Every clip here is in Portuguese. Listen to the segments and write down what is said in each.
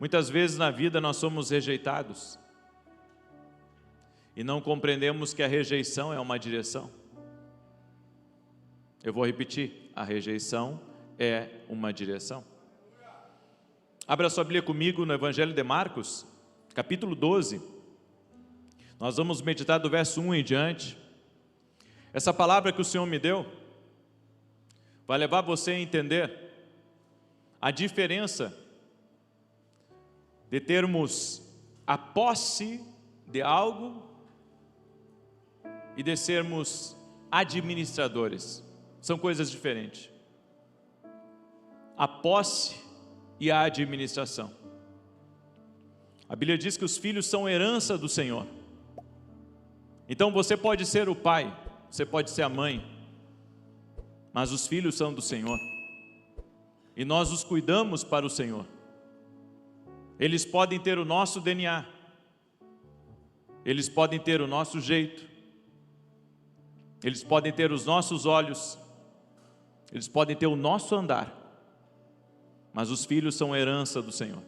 Muitas vezes na vida nós somos rejeitados e não compreendemos que a rejeição é uma direção. Eu vou repetir, a rejeição é uma direção. Abra sua Bíblia comigo no Evangelho de Marcos, capítulo 12. Nós vamos meditar do verso 1 em diante. Essa palavra que o Senhor me deu vai levar você a entender a diferença de termos a posse de algo e de sermos administradores. São coisas diferentes. A posse e a administração. A Bíblia diz que os filhos são herança do Senhor. Então você pode ser o pai, você pode ser a mãe, mas os filhos são do Senhor. E nós os cuidamos para o Senhor. Eles podem ter o nosso DNA, eles podem ter o nosso jeito, eles podem ter os nossos olhos, eles podem ter o nosso andar, mas os filhos são herança do Senhor.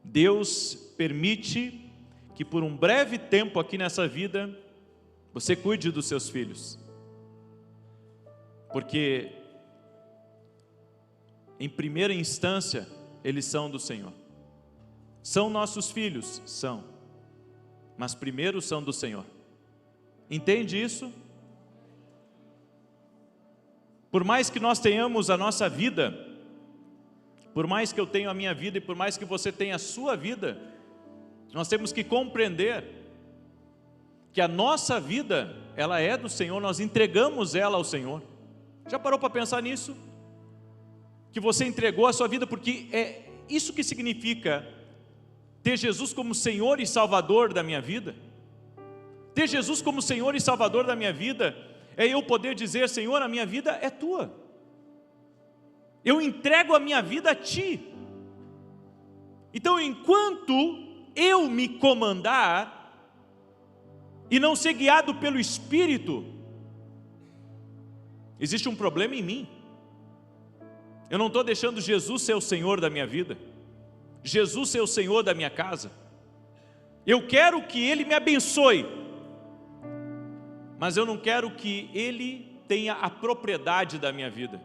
Deus permite que por um breve tempo aqui nessa vida, você cuide dos seus filhos, porque em primeira instância, eles são do Senhor. São nossos filhos? São. Mas primeiro são do Senhor. Entende isso? Por mais que nós tenhamos a nossa vida, por mais que eu tenha a minha vida e por mais que você tenha a sua vida, nós temos que compreender que a nossa vida, ela é do Senhor, nós entregamos ela ao Senhor. Já parou para pensar nisso? Que você entregou a sua vida, porque é isso que significa ter Jesus como Senhor e Salvador da minha vida. Ter Jesus como Senhor e Salvador da minha vida é eu poder dizer: Senhor, a minha vida é tua, eu entrego a minha vida a ti. Então, enquanto eu me comandar e não ser guiado pelo Espírito, existe um problema em mim. Eu não estou deixando Jesus ser o Senhor da minha vida, Jesus ser o Senhor da minha casa. Eu quero que Ele me abençoe, mas eu não quero que Ele tenha a propriedade da minha vida.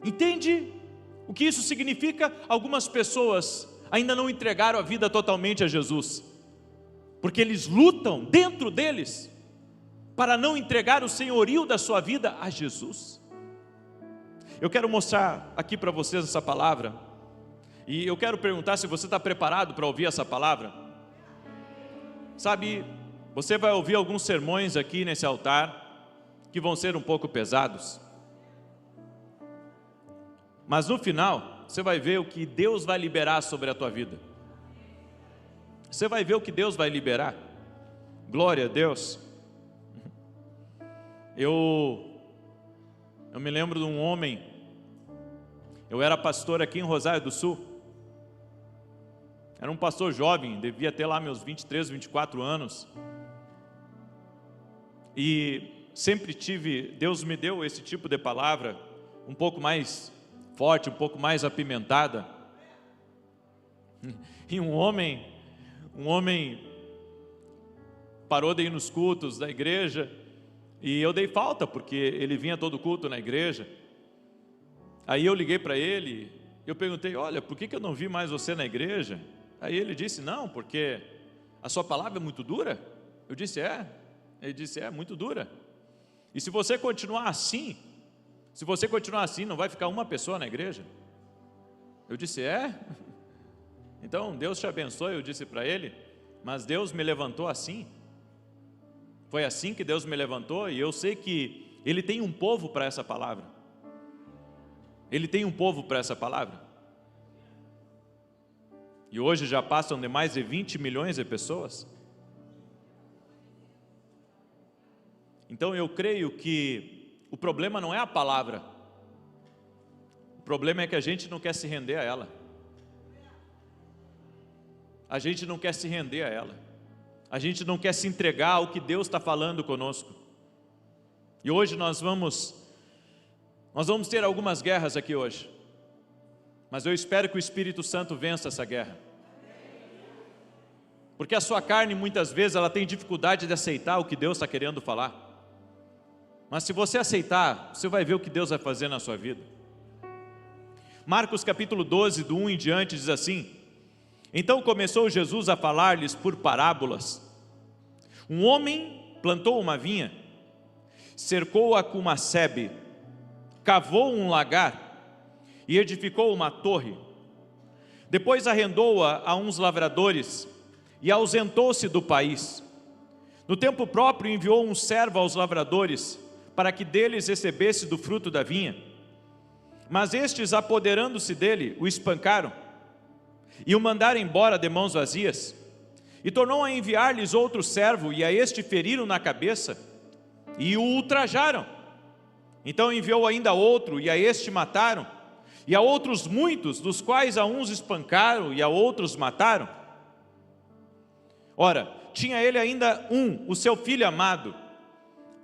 Entende o que isso significa? Algumas pessoas ainda não entregaram a vida totalmente a Jesus, porque eles lutam dentro deles para não entregar o senhorio da sua vida a Jesus. Eu quero mostrar aqui para vocês essa palavra, e eu quero perguntar se você está preparado para ouvir essa palavra. Sabe, você vai ouvir alguns sermões aqui nesse altar, que vão ser um pouco pesados, mas no final, você vai ver o que Deus vai liberar sobre a tua vida. Você vai ver o que Deus vai liberar. Glória a Deus. Eu me lembro de um homem. Eu era pastor aqui em Rosário do Sul. Era um pastor jovem, devia ter lá meus 23, 24 anos. E sempre Deus me deu esse tipo de palavra, um pouco mais forte, um pouco mais apimentada. E um homem parou de ir nos cultos da igreja, e eu dei falta, porque ele vinha todo culto na igreja. Aí eu liguei para ele, eu perguntei: olha, por que eu não vi mais você na igreja? Aí ele disse: não, porque a sua palavra é muito dura. Eu disse: é. Ele disse: é muito dura. E se você continuar assim, não vai ficar uma pessoa na igreja? Eu disse: é. Então Deus te abençoe, eu disse para ele, mas Deus me levantou assim. Foi assim que Deus me levantou, e eu sei que Ele tem um povo para essa palavra. Ele tem um povo para essa palavra. E hoje já passam de mais de 20 milhões de pessoas. Então eu creio que o problema não é a palavra. O problema é que a gente não quer se render a ela. A gente não quer se render a ela. A gente não quer se entregar ao que Deus está falando conosco. E hoje nós vamos ter algumas guerras aqui hoje. Mas eu espero que o Espírito Santo vença essa guerra. Porque a sua carne, muitas vezes, ela tem dificuldade de aceitar o que Deus está querendo falar. Mas se você aceitar, você vai ver o que Deus vai fazer na sua vida. Marcos capítulo 12, do 1 em diante, diz assim: então começou Jesus a falar-lhes por parábolas. Um homem plantou uma vinha, cercou-a com uma sebe, cavou um lagar e edificou uma torre. Depois arrendou-a a uns lavradores e ausentou-se do país. No tempo próprio enviou um servo aos lavradores, para que deles recebesse do fruto da vinha. Mas estes, apoderando-se dele, o espancaram e o mandaram embora de mãos vazias. E tornou a enviar-lhes outro servo, e a este feriram na cabeça e o ultrajaram. Então enviou ainda outro, e a este mataram, e a outros muitos, dos quais a uns espancaram e a outros mataram. Ora, tinha ele ainda o seu filho amado.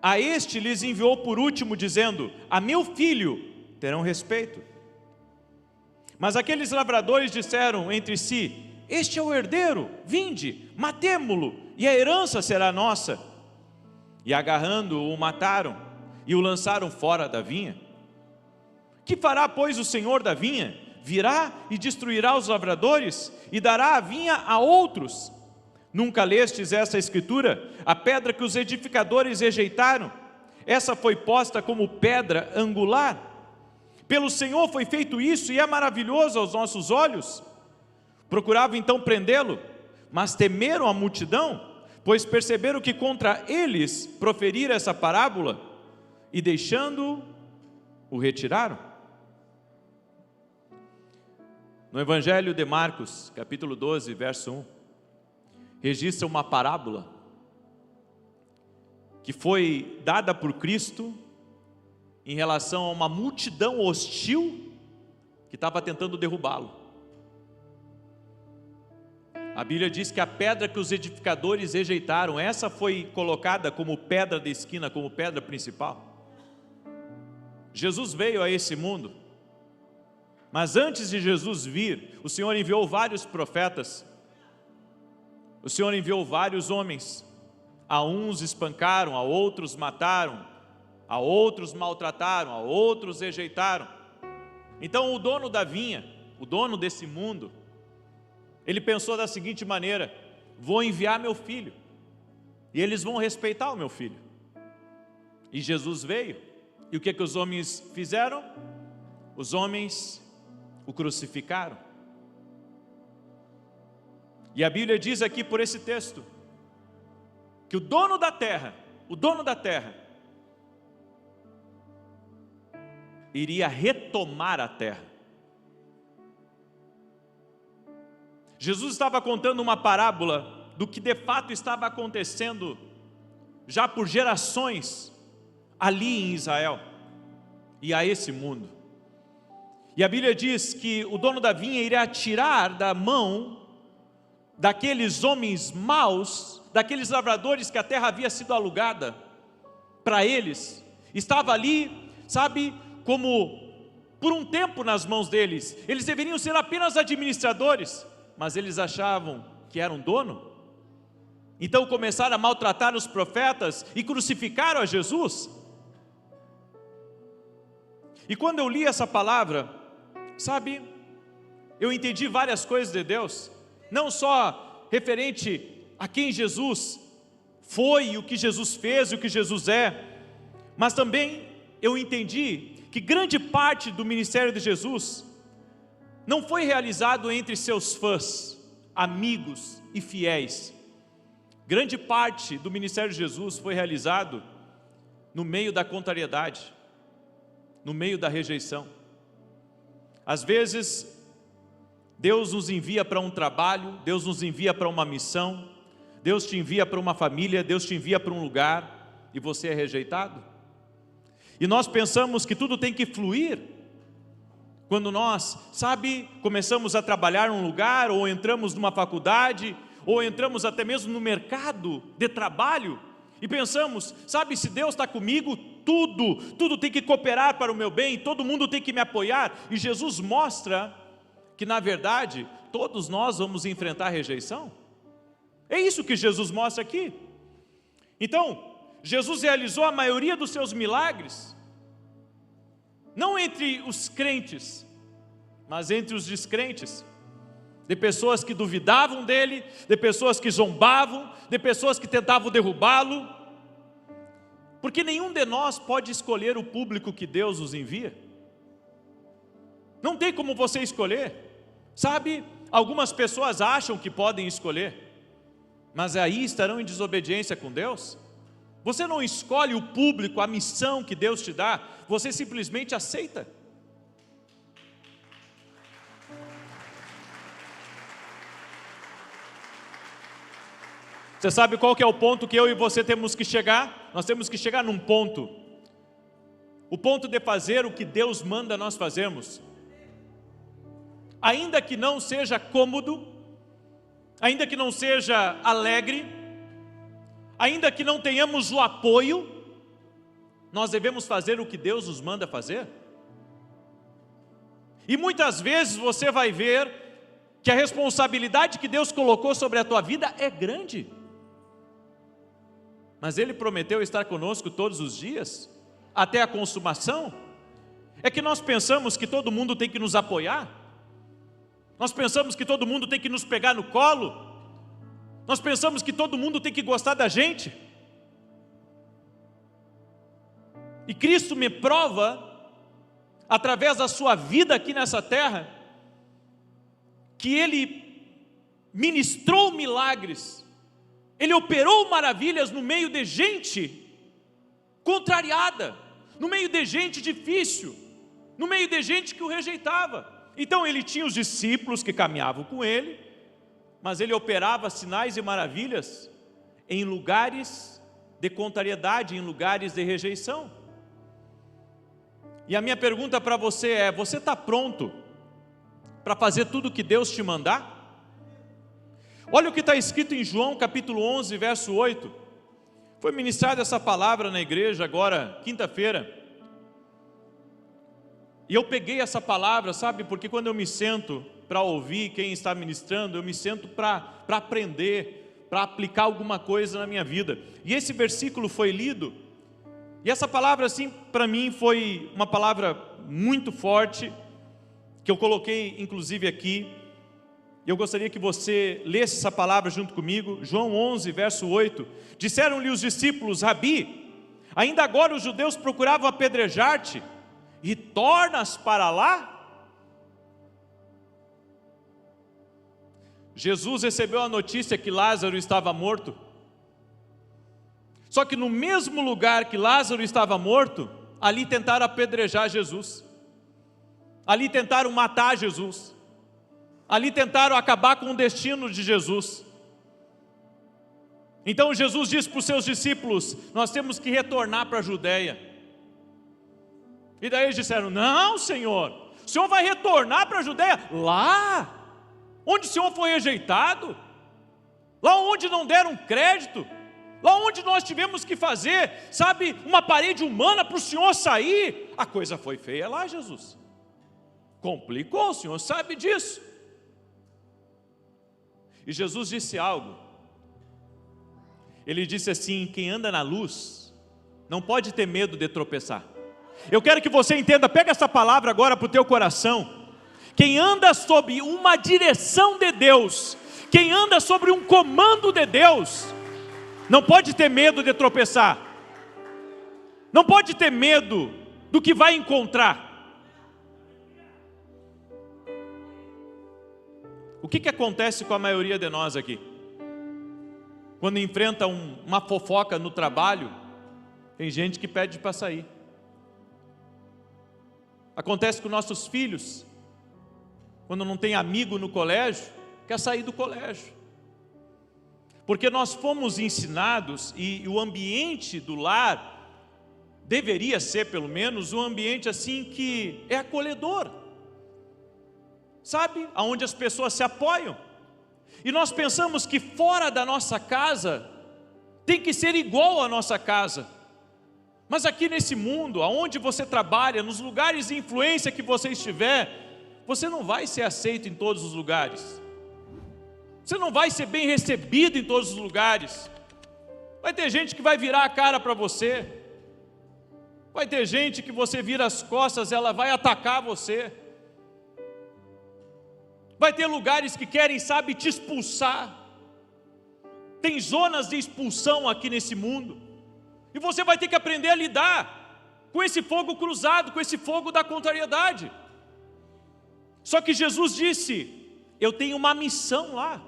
A este lhes enviou por último, dizendo: a meu filho terão respeito. Mas aqueles lavradores disseram entre si: este é o herdeiro, vinde, matemo-lo, e a herança será nossa. E agarrando-o, o mataram, e o lançaram fora da vinha. Que fará, pois, o senhor da vinha? Virá e destruirá os lavradores, e dará a vinha a outros. Nunca lestes essa escritura? A pedra que os edificadores rejeitaram, essa foi posta como pedra angular. Pelo Senhor foi feito isso, e é maravilhoso aos nossos olhos. Procuravam então prendê-lo, mas temeram a multidão, pois perceberam que contra eles proferira essa parábola, e deixando-o, o retiraram. No Evangelho de Marcos, capítulo 12, verso 1, registra uma parábola que foi dada por Cristo em relação a uma multidão hostil que estava tentando derrubá-lo. A Bíblia diz que a pedra que os edificadores rejeitaram, essa foi colocada como pedra de esquina, como pedra principal. Jesus veio a esse mundo, mas antes de Jesus vir, o Senhor enviou vários profetas, o Senhor enviou vários homens. A uns espancaram, a outros mataram, a outros maltrataram, a outros rejeitaram. Então o dono da vinha, o dono desse mundo, ele pensou da seguinte maneira: vou enviar meu filho, e eles vão respeitar o meu filho. E Jesus veio, e o que os homens fizeram? Os homens o crucificaram. E a Bíblia diz aqui por esse texto, que o dono da terra, iria retomar a terra. Jesus estava contando uma parábola do que de fato estava acontecendo já por gerações ali em Israel e a esse mundo. E a Bíblia diz que o dono da vinha iria tirar da mão daqueles homens maus, daqueles lavradores que a terra havia sido alugada para eles, estava ali, sabe, como por um tempo nas mãos deles. Eles deveriam ser apenas administradores, mas eles achavam que eram dono. Então começaram a maltratar os profetas e crucificaram a Jesus. E quando eu li essa palavra, sabe, eu entendi várias coisas de Deus, não só referente a quem Jesus foi, o que Jesus fez, o que Jesus é, mas também eu entendi que grande parte do ministério de Jesus não foi realizado entre seus fãs, amigos e fiéis. Grande parte do ministério de Jesus foi realizado no meio da contrariedade, no meio da rejeição. Às vezes Deus nos envia para um trabalho, Deus nos envia para uma missão, Deus te envia para uma família, Deus te envia para um lugar, e você é rejeitado. E nós pensamos que tudo tem que fluir, quando nós, sabe, começamos a trabalhar em um lugar, ou entramos numa faculdade, ou entramos até mesmo no mercado de trabalho, e pensamos, sabe, se Deus está comigo, tudo tem que cooperar para o meu bem, todo mundo tem que me apoiar. E Jesus mostra que na verdade todos nós vamos enfrentar rejeição? É isso que Jesus mostra aqui. Então, Jesus realizou a maioria dos seus milagres, não entre os crentes, mas entre os descrentes, de pessoas que duvidavam dele, de pessoas que zombavam, de pessoas que tentavam derrubá-lo, porque nenhum de nós pode escolher o público que Deus nos envia. Não tem como você escolher, sabe? Algumas pessoas acham que podem escolher, mas aí estarão em desobediência com Deus. Você não escolhe o público, a missão que Deus te dá, você simplesmente aceita. Você sabe qual que é o ponto que eu e você temos que chegar? Nós temos que chegar num ponto. O ponto de fazer o que Deus manda nós fazermos. Ainda que não seja cômodo, ainda que não seja alegre, ainda que não tenhamos o apoio, nós devemos fazer o que Deus nos manda fazer. E muitas vezes você vai ver que a responsabilidade que Deus colocou sobre a tua vida é grande. Mas Ele prometeu estar conosco todos os dias, até a consumação. É que nós pensamos que todo mundo tem que nos apoiar, nós pensamos que todo mundo tem que nos pegar no colo, nós pensamos que todo mundo tem que gostar da gente. E Cristo me prova, através da sua vida aqui nessa terra, que Ele ministrou milagres, Ele operou maravilhas no meio de gente contrariada, no meio de gente difícil, no meio de gente que o rejeitava. Então Ele tinha os discípulos que caminhavam com Ele, mas Ele operava sinais e maravilhas em lugares de contrariedade, em lugares de rejeição. E a minha pergunta para você é: você está pronto para fazer tudo o que Deus te mandar? Olha o que está escrito em João capítulo 11, verso 8. Foi ministrada essa palavra na igreja agora, quinta-feira. E eu peguei essa palavra, sabe, porque quando eu me sento para ouvir quem está ministrando, eu me sento para aprender, para aplicar alguma coisa na minha vida. E esse versículo foi lido, e essa palavra assim, para mim foi uma palavra muito forte, que eu coloquei inclusive aqui. Eu gostaria que você lesse essa palavra junto comigo. João 11, verso 8. Disseram-lhe os discípulos: Rabi, ainda agora os judeus procuravam apedrejar-te, e tornas para lá? Jesus recebeu a notícia que Lázaro estava morto. Só que no mesmo lugar que Lázaro estava morto, ali tentaram apedrejar Jesus, ali tentaram matar Jesus, ali tentaram acabar com o destino de Jesus. Então Jesus disse para os seus discípulos: nós temos que retornar para a Judéia. E daí eles disseram: não, Senhor, o Senhor vai retornar para a Judéia? Lá onde o Senhor foi rejeitado, lá onde não deram crédito, lá onde nós tivemos que fazer, sabe, uma parede humana para o Senhor sair. A coisa foi feia lá, Jesus. Complicou, o Senhor sabe disso. E Jesus disse algo. Ele disse assim: quem anda na luz não pode ter medo de tropeçar. Eu quero que você entenda, pega essa palavra agora para o teu coração. Quem anda sob uma direção de Deus, quem anda sobre um comando de Deus, não pode ter medo de tropeçar, não pode ter medo do que vai encontrar. O que acontece com a maioria de nós aqui? Quando enfrenta uma fofoca no trabalho, tem gente que pede para sair. Acontece com nossos filhos, quando não tem amigo no colégio, quer sair do colégio. Porque nós fomos ensinados, e o ambiente do lar deveria ser pelo menos um ambiente assim que é acolhedor, sabe, aonde as pessoas se apoiam. E nós pensamos que fora da nossa casa tem que ser igual à nossa casa. Mas aqui nesse mundo, aonde você trabalha, nos lugares de influência que você estiver, você não vai ser aceito em todos os lugares. Você não vai ser bem recebido em todos os lugares. Vai ter gente que vai virar a cara para você. Vai ter gente que você vira as costas, ela vai atacar você. Vai ter lugares que querem, sabe, te expulsar. Tem zonas de expulsão aqui nesse mundo. E você vai ter que aprender a lidar com esse fogo cruzado, com esse fogo da contrariedade. Só que Jesus disse, eu tenho uma missão lá.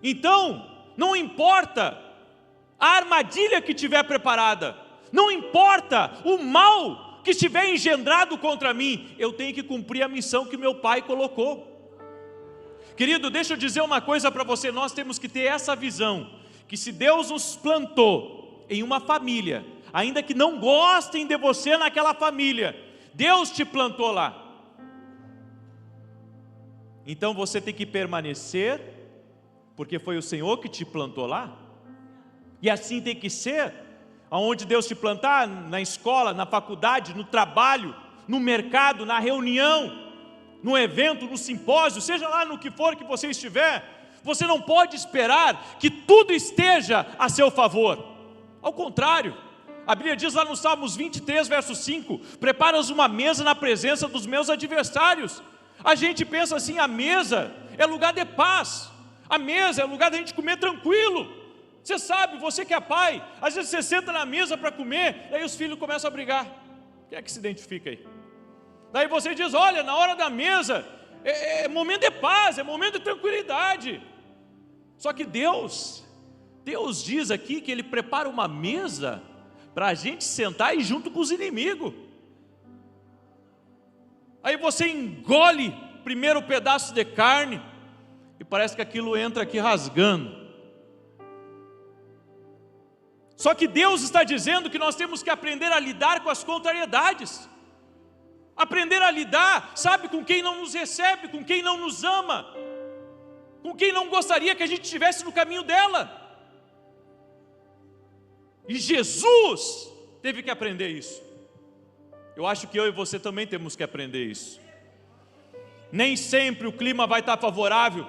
Então, não importa a armadilha que tiver preparada, não importa o mal que estiver engendrado contra mim, eu tenho que cumprir a missão que meu Pai colocou. Querido, deixa eu dizer uma coisa para você, nós temos que ter essa visão, que se Deus nos plantou em uma família, ainda que não gostem de você naquela família, Deus te plantou lá. Então você tem que permanecer, porque foi o Senhor que te plantou lá. E assim tem que ser, aonde Deus te plantar, na escola, na faculdade, no trabalho, no mercado, na reunião, no evento, no simpósio, seja lá no que for que você estiver, você não pode esperar que tudo esteja a seu favor. Ao contrário, a Bíblia diz lá no Salmos 23, verso 5, preparas uma mesa na presença dos meus adversários. A gente pensa assim, a mesa é lugar de paz, a mesa é lugar da gente comer tranquilo. Você sabe, você que é pai, às vezes você senta na mesa para comer, daí os filhos começam a brigar. Quem é que se identifica aí? Daí você diz, olha, na hora da mesa, é momento de paz, é momento de tranquilidade. Só que Deus diz aqui que Ele prepara uma mesa para a gente sentar e ir junto com os inimigos. Aí você engole primeiro o pedaço de carne, e parece que aquilo entra aqui rasgando. Só que Deus está dizendo que nós temos que aprender a lidar com as contrariedades. Aprender a lidar, sabe, com quem não nos recebe, com quem não nos ama, com quem não gostaria que a gente estivesse no caminho dela. E Jesus teve que aprender isso. Eu acho que eu e você também temos que aprender isso. Nem sempre o clima vai estar favorável,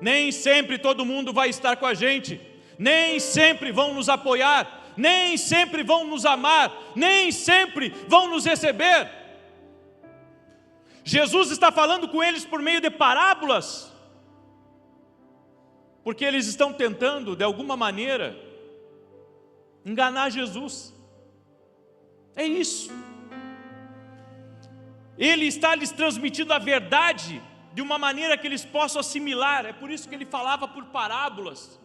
nem sempre todo mundo vai estar com a gente, nem sempre vão nos apoiar, nem sempre vão nos amar, nem sempre vão nos receber. Jesus está falando com eles por meio de parábolas, porque eles estão tentando, de alguma maneira, enganar Jesus. É isso. Ele está lhes transmitindo a verdade de uma maneira que eles possam assimilar. É por isso que ele falava por parábolas.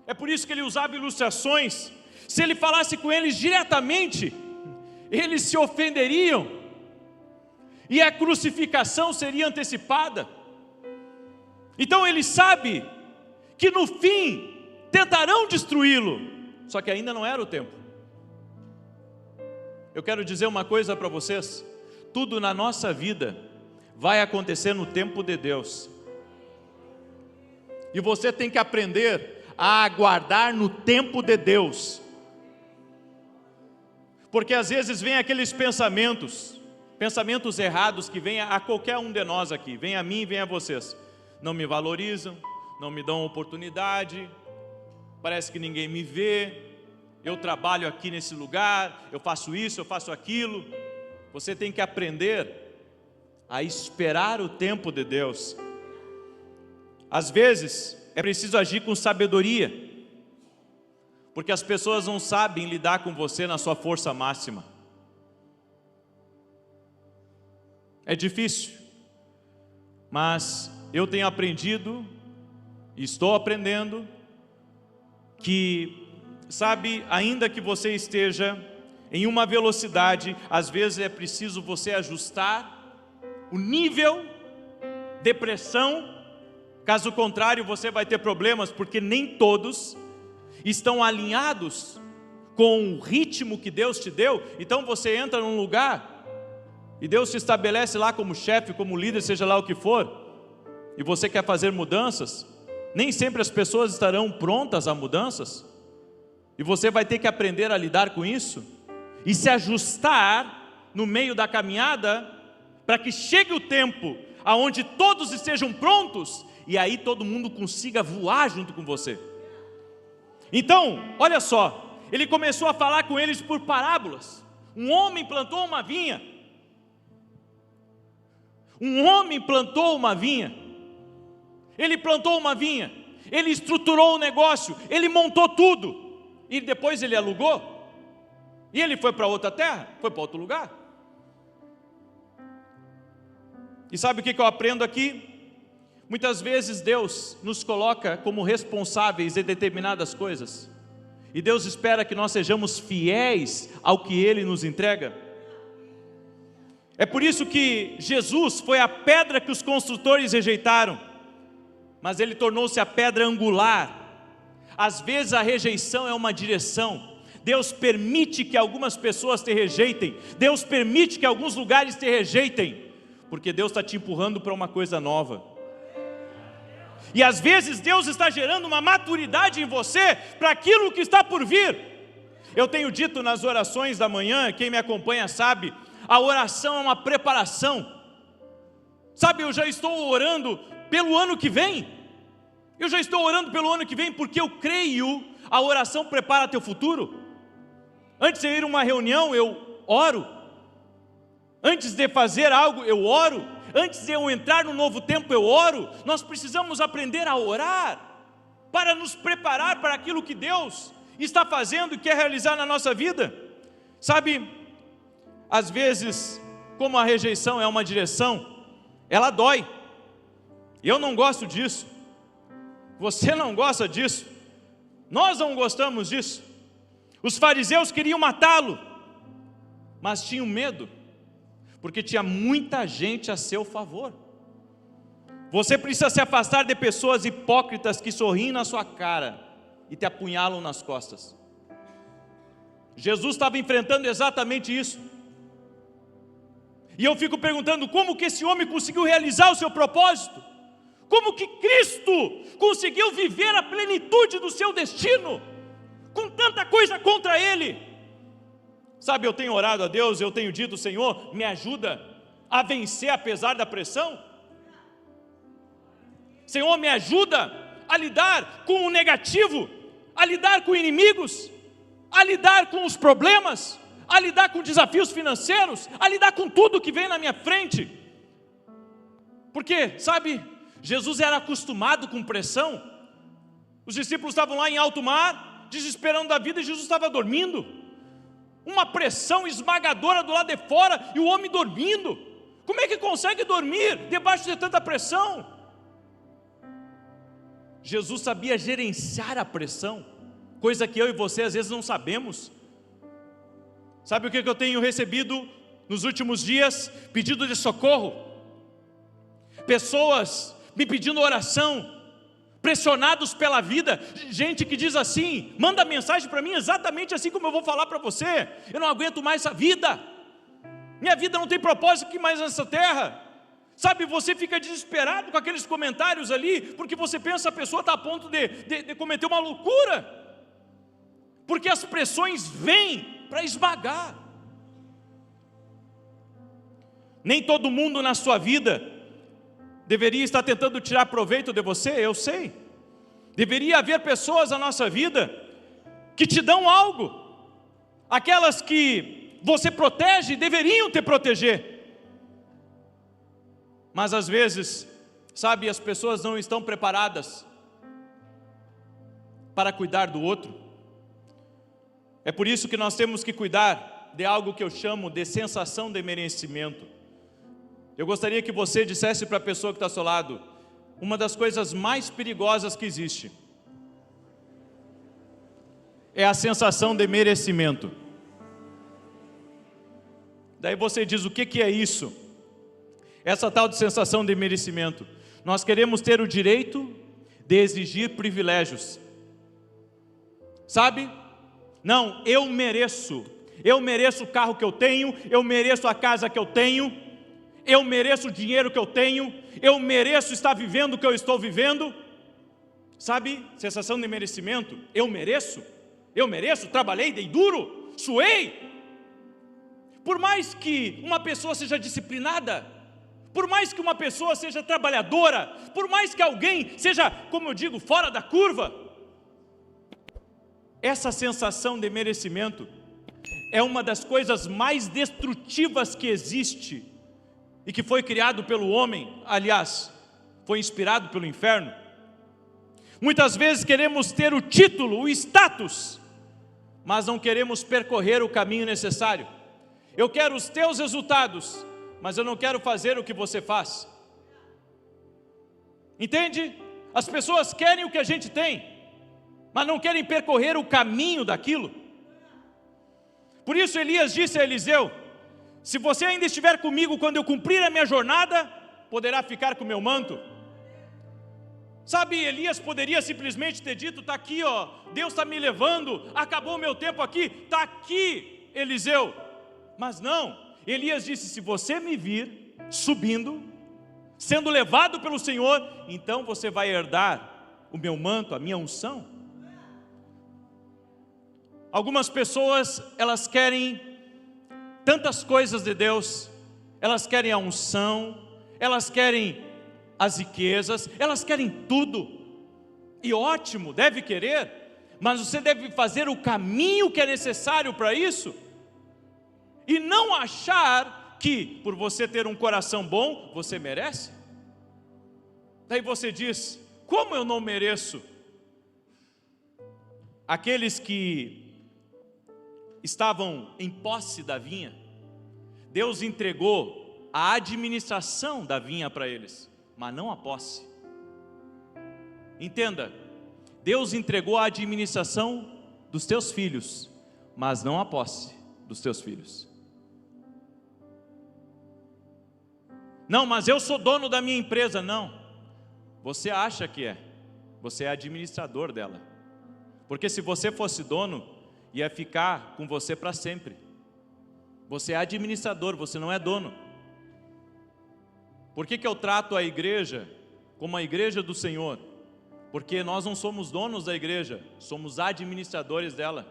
É por isso que ele usava ilustrações. Se ele falasse com eles diretamente, eles se ofenderiam, e a crucificação seria antecipada. Então ele sabe que no fim tentarão destruí-lo, só que ainda não era o tempo. Eu quero dizer uma coisa para vocês: tudo na nossa vida vai acontecer no tempo de Deus, e você tem que aprender a aguardar no tempo de Deus, porque às vezes vem aqueles pensamentos errados que vêm a qualquer um de nós aqui, vem a mim e vem a vocês. Não me valorizam, não me dão oportunidade, parece que ninguém me vê, eu trabalho aqui nesse lugar, eu faço isso, eu faço aquilo. Você tem que aprender a esperar o tempo de Deus. Às vezes é preciso agir com sabedoria, porque as pessoas não sabem lidar com você na sua força máxima. É difícil, mas eu tenho aprendido, e estou aprendendo, que, sabe, ainda que você esteja em uma velocidade, às vezes é preciso você ajustar o nível de pressão, caso contrário você vai ter problemas, porque nem todos estão alinhados com o ritmo que Deus te deu. Então você entra num lugar e Deus te estabelece lá como chefe, como líder, seja lá o que for, e você quer fazer mudanças, nem sempre as pessoas estarão prontas a mudanças, e você vai ter que aprender a lidar com isso, e se ajustar no meio da caminhada, para que chegue o tempo aonde todos estejam prontos, e aí todo mundo consiga voar junto com você. Então, olha só, ele começou a falar com eles por parábolas. Um homem plantou uma vinha. Um homem plantou uma vinha. Ele plantou uma vinha, ele estruturou o negócio, ele montou tudo, e depois ele alugou, e ele foi para outra terra, foi para outro lugar. E sabe o que eu aprendo aqui? Muitas vezes Deus nos coloca como responsáveis em determinadas coisas, e Deus espera que nós sejamos fiéis ao que Ele nos entrega. É por isso que Jesus foi a pedra que os construtores rejeitaram, mas Ele tornou-se a pedra angular. Às vezes a rejeição é uma direção. Deus permite que algumas pessoas te rejeitem, Deus permite que alguns lugares te rejeitem, porque Deus está te empurrando para uma coisa nova. E às vezes Deus está gerando uma maturidade em você para aquilo que está por vir. Eu tenho dito nas orações da manhã, quem me acompanha sabe, a oração é uma preparação. Sabe, eu já estou orando pelo ano que vem. Eu já estou orando pelo ano que vem, porque eu creio, a oração prepara teu futuro. Antes de ir a uma reunião, eu oro. Antes de fazer algo, eu oro. Antes de eu entrar no novo tempo, eu oro. Nós precisamos aprender a orar, para nos preparar para aquilo que Deus está fazendo e quer realizar na nossa vida. Sabe, às vezes, como a rejeição é uma direção, ela dói. Eu não gosto disso. Você não gosta disso. Nós não gostamos disso. Os fariseus queriam matá-lo, mas tinham medo, porque tinha muita gente a seu favor. Você precisa se afastar de pessoas hipócritas que sorriem na sua cara e te apunhalam nas costas. Jesus estava enfrentando exatamente isso. E eu fico perguntando, como que esse homem conseguiu realizar o seu propósito? Como que Cristo conseguiu viver a plenitude do seu destino, com tanta coisa contra ele? Sabe, eu tenho orado a Deus, eu tenho dito, Senhor, me ajuda a vencer apesar da pressão. Senhor, me ajuda a lidar com o negativo, a lidar com inimigos, a lidar com os problemas, a lidar com desafios financeiros, a lidar com tudo que vem na minha frente. Porque, sabe, Jesus era acostumado com pressão. Os discípulos estavam lá em alto mar, desesperando da vida, e Jesus estava dormindo. Uma pressão esmagadora do lado de fora, e o homem dormindo. Como é que consegue dormir debaixo de tanta pressão? Jesus sabia gerenciar a pressão, coisa que eu e você às vezes não sabemos. Sabe o que eu tenho recebido nos últimos dias? Pedido de socorro. Pessoas me pedindo oração, pressionados pela vida. Gente que diz assim, manda mensagem para mim exatamente assim como eu vou falar para você: eu não aguento mais essa vida, minha vida não tem propósito aqui mais nessa terra. Sabe, você fica desesperado com aqueles comentários ali, porque você pensa a pessoa está a ponto de cometer uma loucura, porque as pressões vêm para esmagar. Nem todo mundo na sua vida deveria estar tentando tirar proveito de você, eu sei. Deveria haver pessoas na nossa vida que te dão algo. Aquelas que você protege deveriam te proteger. Mas às vezes, sabe, as pessoas não estão preparadas para cuidar do outro. É por isso que nós temos que cuidar de algo que eu chamo de sensação de merecimento. Eu gostaria que você dissesse para a pessoa que está ao seu lado: uma das coisas mais perigosas que existe é a sensação de merecimento. Daí você diz: o que é isso? Essa tal de sensação de merecimento. Nós queremos ter o direito de exigir privilégios. Sabe? Não, eu mereço o carro que eu tenho, eu mereço a casa que eu tenho, eu mereço o dinheiro que eu tenho, eu mereço estar vivendo o que eu estou vivendo. Sabe, sensação de merecimento. Eu mereço, trabalhei, dei duro, suei. Por mais que uma pessoa seja disciplinada, Por mais que uma pessoa seja trabalhadora, por mais que alguém seja, como eu digo, fora da curva, essa sensação de merecimento é uma das coisas mais destrutivas que existe e que foi criado pelo homem, aliás, foi inspirado pelo inferno. Muitas vezes queremos ter o título, o status, mas não queremos percorrer o caminho necessário. Eu quero os teus resultados, mas eu não quero fazer o que você faz. Entende? As pessoas querem o que a gente tem, mas não querem percorrer o caminho daquilo. Por isso Elias disse a Eliseu: se você ainda estiver comigo quando eu cumprir a minha jornada, poderá ficar com o meu manto. Sabe, Elias poderia simplesmente ter dito: está aqui, ó, Deus está me levando, acabou o meu tempo aqui, está aqui, Eliseu. Mas não, Elias disse: se você me vir subindo, sendo levado pelo Senhor, então você vai herdar o meu manto, a minha unção. Algumas pessoas, elas querem tantas coisas de Deus, elas querem a unção, elas querem as riquezas, elas querem tudo, e ótimo, deve querer, mas você deve fazer o caminho que é necessário para isso, e não achar que por você ter um coração bom, você merece. Daí você diz: como eu não mereço? Aqueles que estavam em posse da vinha, Deus entregou a administração da vinha para eles, mas não a posse. Entenda, Deus entregou a administração dos teus filhos, mas não a posse dos teus filhos. Não, mas eu sou dono da minha empresa. Não, você acha que é, você é administrador dela, porque se você fosse dono, ia ficar com você para sempre. Você é administrador, você não é dono. Por que eu trato a igreja como a igreja do Senhor? Porque nós não somos donos da igreja, somos administradores dela.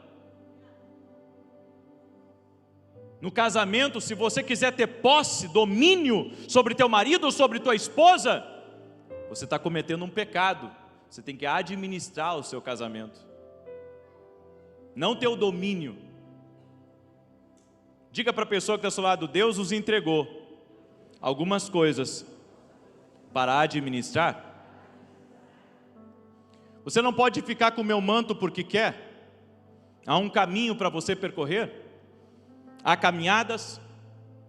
No casamento, se você quiser ter posse, domínio sobre teu marido ou sobre tua esposa, você está cometendo um pecado. Você tem que administrar o seu casamento, não ter o domínio. Diga para a pessoa que está ao seu lado: Deus nos entregou algumas coisas para administrar. Você não pode ficar com o meu manto porque quer. Há um caminho para você percorrer. Há caminhadas,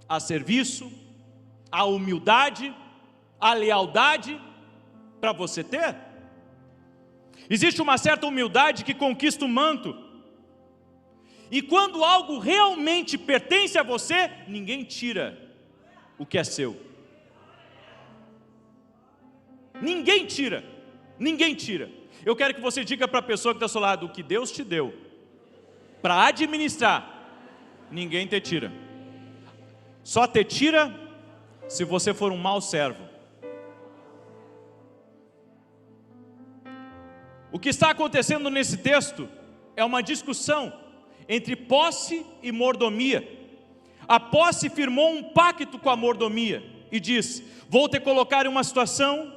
há serviço, há humildade, há lealdade para você ter. Existe uma certa humildade que conquista o manto. E quando algo realmente pertence a você, ninguém tira o que é seu. Ninguém tira, ninguém tira. Eu quero que você diga para a pessoa que está ao seu lado: o que Deus te deu para administrar, ninguém te tira. Só te tira se você for um mau servo. O que está acontecendo nesse texto é uma discussão entre posse e mordomia. A posse firmou um pacto com a mordomia e diz: vou te colocar em uma situação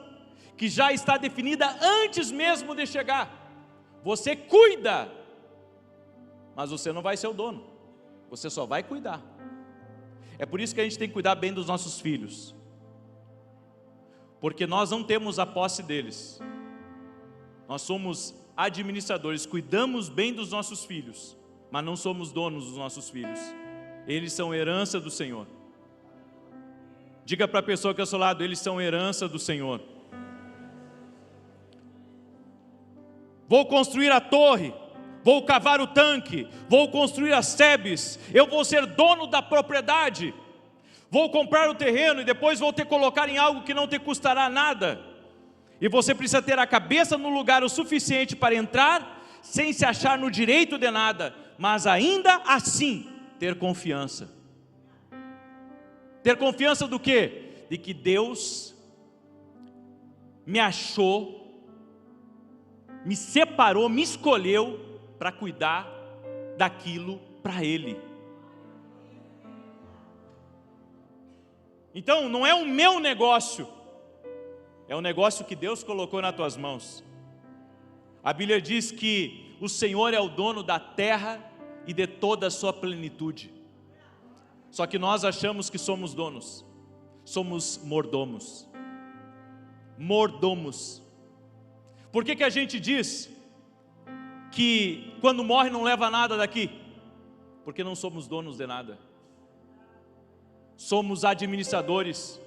que já está definida antes mesmo de chegar. Você cuida, mas você não vai ser o dono, você só vai cuidar. É por isso que a gente tem que cuidar bem dos nossos filhos, porque nós não temos a posse deles, nós somos administradores, cuidamos bem dos nossos filhos, mas não somos donos dos nossos filhos. Eles são herança do Senhor. Diga para a pessoa que é ao seu lado: eles são herança do Senhor. Vou construir a torre, vou cavar o tanque, vou construir as sebes, eu vou ser dono da propriedade, vou comprar o terreno e depois vou te colocar em algo que não te custará nada. E você precisa ter a cabeça no lugar o suficiente para entrar sem se achar no direito de nada, mas ainda assim ter confiança. Ter confiança do quê? De que Deus me achou, me separou, me escolheu para cuidar daquilo para Ele. Então não é o meu negócio, é o negócio que Deus colocou nas tuas mãos. A Bíblia diz que o Senhor é o dono da terra e de toda a sua plenitude. Só que nós achamos que somos donos, somos mordomos. Mordomos. Por que a gente diz que quando morre não leva nada daqui? Porque não somos donos de nada. Somos administradores.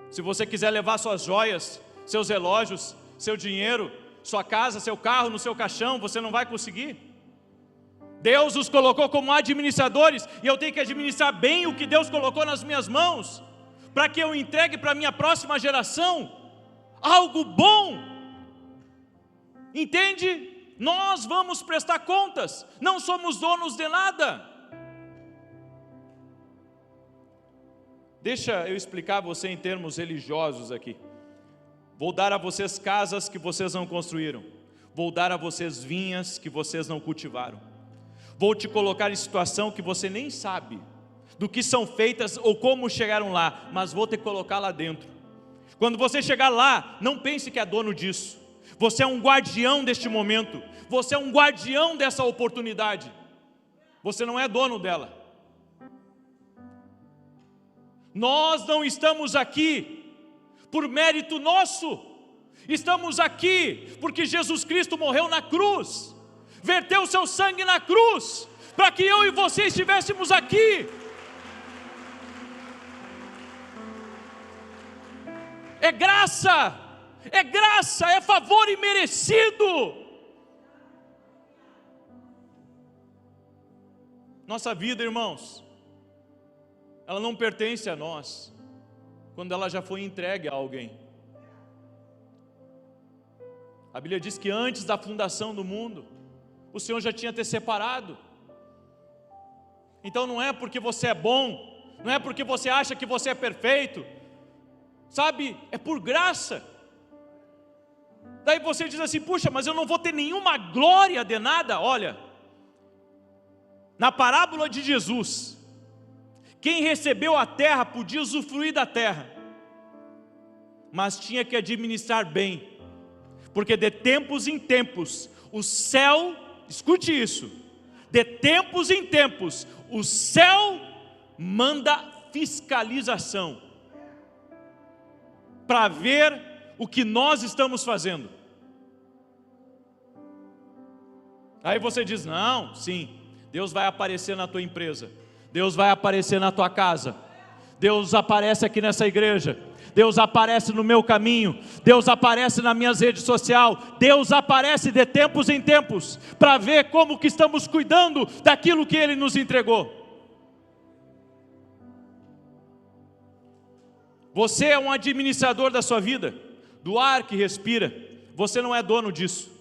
Se você quiser levar suas joias, seus relógios, seu dinheiro, sua casa, seu carro no seu caixão, você não vai conseguir. Deus os colocou como administradores, e eu tenho que administrar bem o que Deus colocou nas minhas mãos, para que eu entregue para a minha próxima geração algo bom. Entende? Nós vamos prestar contas, não somos donos de nada. Deixa eu explicar a você em termos religiosos aqui. Vou dar a vocês casas que vocês não construíram. Vou dar a vocês vinhas que vocês não cultivaram. Vou te colocar em situação que você nem sabe do que são feitas ou como chegaram lá, mas vou te colocar lá dentro. Quando você chegar lá, não pense que é dono disso. Você é um guardião deste momento. Você é um guardião dessa oportunidade. Você não é dono dela. Nós não estamos aqui por mérito nosso. Estamos aqui porque Jesus Cristo morreu na cruz, verteu seu sangue na cruz, para que eu e você estivéssemos aqui. É graça, é favor imerecido. Nossa vida, irmãos, ela não pertence a nós, quando ela já foi entregue a alguém. A Bíblia diz que antes da fundação do mundo, o Senhor já tinha te separado. Então não é porque você é bom, não é porque você acha que você é perfeito, sabe, é por graça. Daí você diz assim, puxa, mas eu não vou ter nenhuma glória de nada. Olha, na parábola de Jesus, quem recebeu a terra podia usufruir da terra, mas tinha que administrar bem, porque de tempos em tempos o céu, escute isso, de tempos em tempos o céu manda fiscalização para ver o que nós estamos fazendo. Aí você diz, não, sim, Deus vai aparecer na tua empresa, Deus vai aparecer na tua casa, Deus aparece aqui nessa igreja, Deus aparece no meu caminho, Deus aparece nas minhas redes sociais, Deus aparece de tempos em tempos, para ver como que estamos cuidando daquilo que Ele nos entregou. Você é um administrador da sua vida, do ar que respira, você não é dono disso.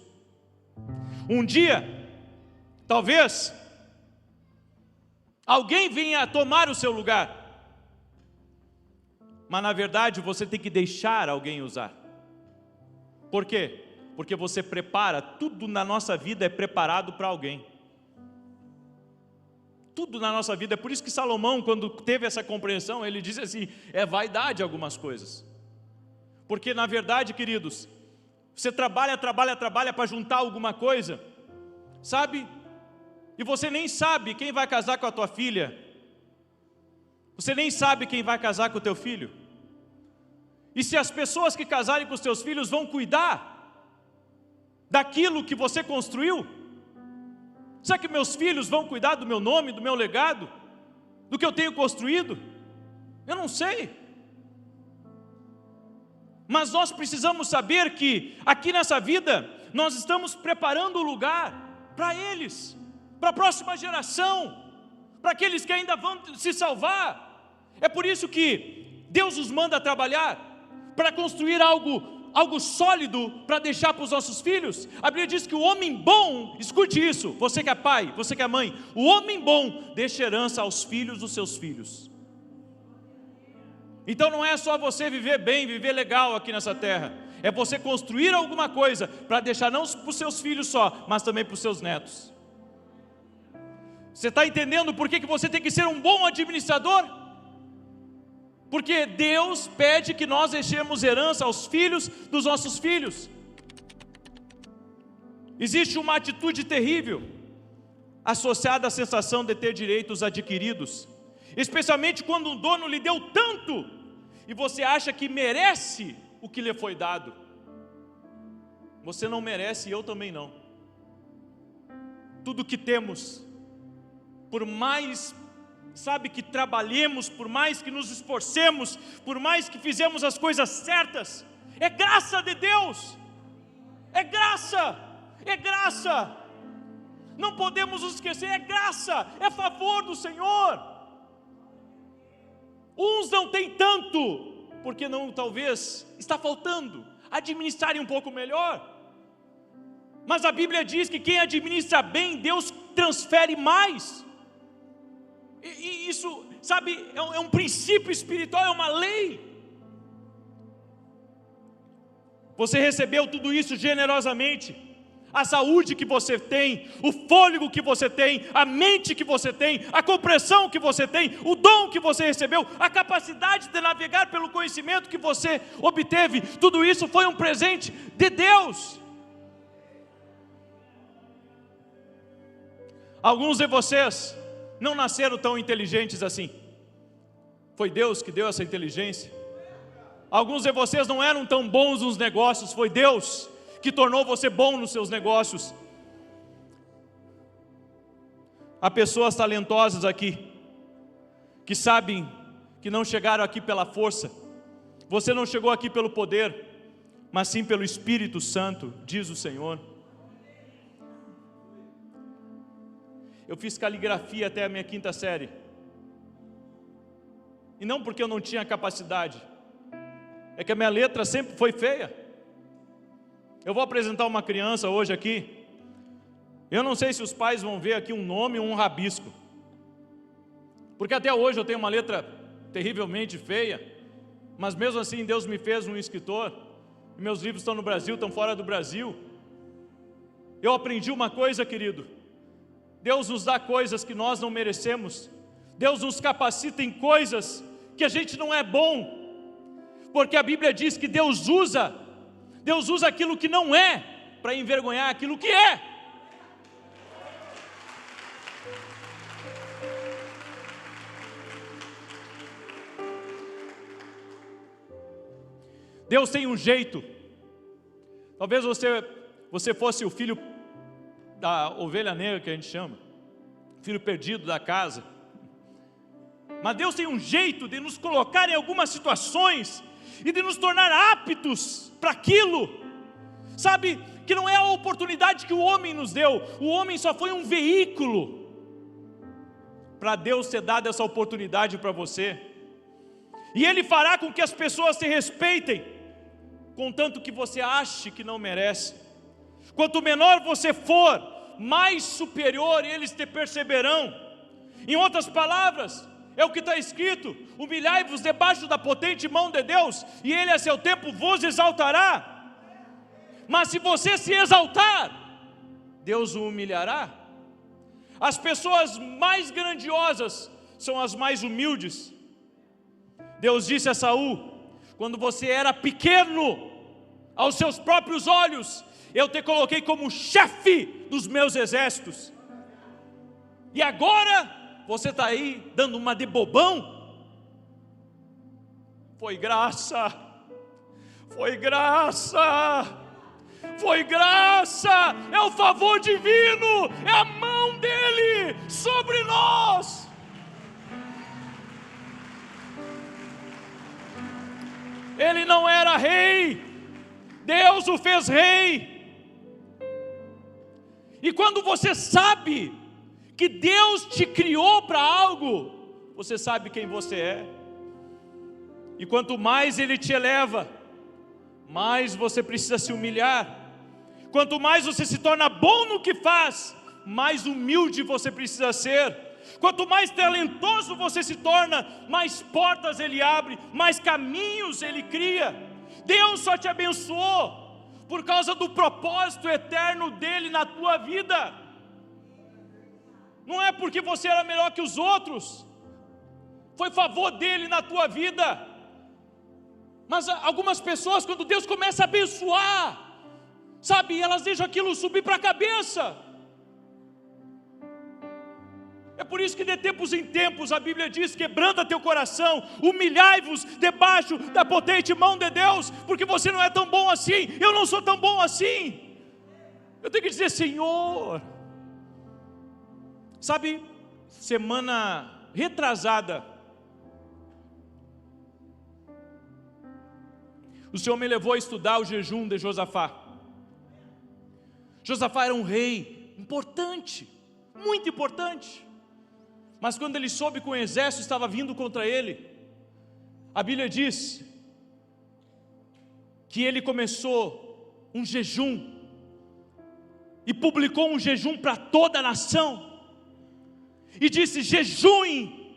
Um dia, talvez, alguém venha tomar o seu lugar, mas na verdade você tem que deixar alguém usar. Por quê? Porque você prepara, tudo na nossa vida é preparado para alguém. Tudo na nossa vida, é por isso que Salomão, quando teve essa compreensão, ele disse assim, é vaidade algumas coisas. Porque na verdade, queridos, você trabalha para juntar alguma coisa, sabe? E você nem sabe quem vai casar com a tua filha, você nem sabe quem vai casar com o teu filho. E se as pessoas que casarem com os teus filhos vão cuidar daquilo que você construiu? Será que meus filhos vão cuidar do meu nome, do meu legado, do que eu tenho construído? Eu não sei. Mas nós precisamos saber que aqui nessa vida nós estamos preparando o lugar para eles, para a próxima geração, para aqueles que ainda vão se salvar. É por isso que Deus nos manda trabalhar para construir algo sólido para deixar para os nossos filhos. A Bíblia diz que o homem bom, escute isso, você que é pai, você que é mãe, o homem bom deixa herança aos filhos dos seus filhos. Então não é só você viver bem, viver legal aqui nessa terra, é você construir alguma coisa para deixar não para os seus filhos só, mas também para os seus netos. Você está entendendo por que você tem que ser um bom administrador? Porque Deus pede que nós deixemos herança aos filhos dos nossos filhos. Existe uma atitude terrível associada à sensação de ter direitos adquiridos, especialmente quando um dono lhe deu tanto e você acha que merece o que lhe foi dado. Você não merece e eu também não. Tudo que temos, por mais, que trabalhemos, por mais que nos esforcemos, por mais que fizemos as coisas certas, é graça de Deus, é graça, é graça. Não podemos nos esquecer, é graça, é favor do Senhor. Uns não têm tanto, porque não, talvez, está faltando administrarem um pouco melhor. Mas a Bíblia diz que quem administra bem, Deus transfere mais. E isso, é um princípio espiritual, é uma lei. Você recebeu tudo isso generosamente. A saúde que você tem, o fôlego que você tem, a mente que você tem, a compreensão que você tem, o dom que você recebeu, a capacidade de navegar pelo conhecimento que você obteve, tudo isso foi um presente de Deus. Alguns de vocês não nasceram tão inteligentes assim. Foi Deus que deu essa inteligência. Alguns de vocês não eram tão bons nos negócios. Foi Deus que tornou você bom nos seus negócios. Há pessoas talentosas aqui, que sabem que não chegaram aqui pela força. Você não chegou aqui pelo poder, mas sim pelo Espírito Santo, diz o Senhor. Eu fiz caligrafia até a minha 5ª série. E não porque eu não tinha capacidade, é que a minha letra sempre foi feia. Eu vou apresentar uma criança hoje aqui. Eu não sei se os pais vão ver aqui um nome ou um rabisco, porque até hoje eu tenho uma letra terrivelmente feia, mas mesmo assim Deus me fez um escritor. Meus livros estão no Brasil, estão fora do Brasil. Eu aprendi uma coisa, querido: Deus nos dá coisas que nós não merecemos. Deus nos capacita em coisas que a gente não é bom, porque a Bíblia diz que Deus usa aquilo que não é para envergonhar aquilo que é. Deus tem um jeito. Talvez você fosse o filho da ovelha negra, que a gente chama, filho perdido da casa. Mas Deus tem um jeito de nos colocar em algumas situações e de nos tornar aptos para aquilo. Sabe, que não é a oportunidade que o homem nos deu. O homem só foi um veículo para Deus ter dado essa oportunidade para você. E Ele fará com que as pessoas te respeitem, contanto que você ache que não merece. Quanto menor você for, mais superior eles te perceberão. Em outras palavras, é o que está escrito: humilhai-vos debaixo da potente mão de Deus, e Ele a seu tempo vos exaltará. Mas se você se exaltar, Deus o humilhará. As pessoas mais grandiosas são as mais humildes. Deus disse a Saul: quando você era pequeno aos seus próprios olhos, eu te coloquei como chefe dos meus exércitos. E agora você está aí dando uma de bobão? Foi graça, foi graça, foi graça, é o favor divino, é a mão dele sobre nós. Ele não era rei, Deus o fez rei. E quando você sabe que Deus te criou para algo, você sabe quem você é. E quanto mais Ele te eleva, mais você precisa se humilhar. Quanto mais você se torna bom no que faz, mais humilde você precisa ser. Quanto mais talentoso você se torna, mais portas Ele abre, mais caminhos Ele cria. Deus só te abençoou por causa do propósito eterno dEle na tua vida. Não é porque você era melhor que os outros, foi favor dele na tua vida. Mas algumas pessoas, quando Deus começa a abençoar, sabe, elas deixam aquilo subir para a cabeça. É por isso que de tempos em tempos a Bíblia diz: quebranta teu coração, humilhai-vos debaixo da potente mão de Deus, porque você não é tão bom assim, eu não sou tão bom assim. Eu tenho que dizer: Senhor. Sabe, semana retrasada, o Senhor me levou a estudar o jejum de Josafá. Josafá era um rei importante, muito importante. Mas quando ele soube que o exército estava vindo contra ele, a Bíblia diz que ele começou um jejum, e publicou um jejum para toda a nação, e disse: jejuem,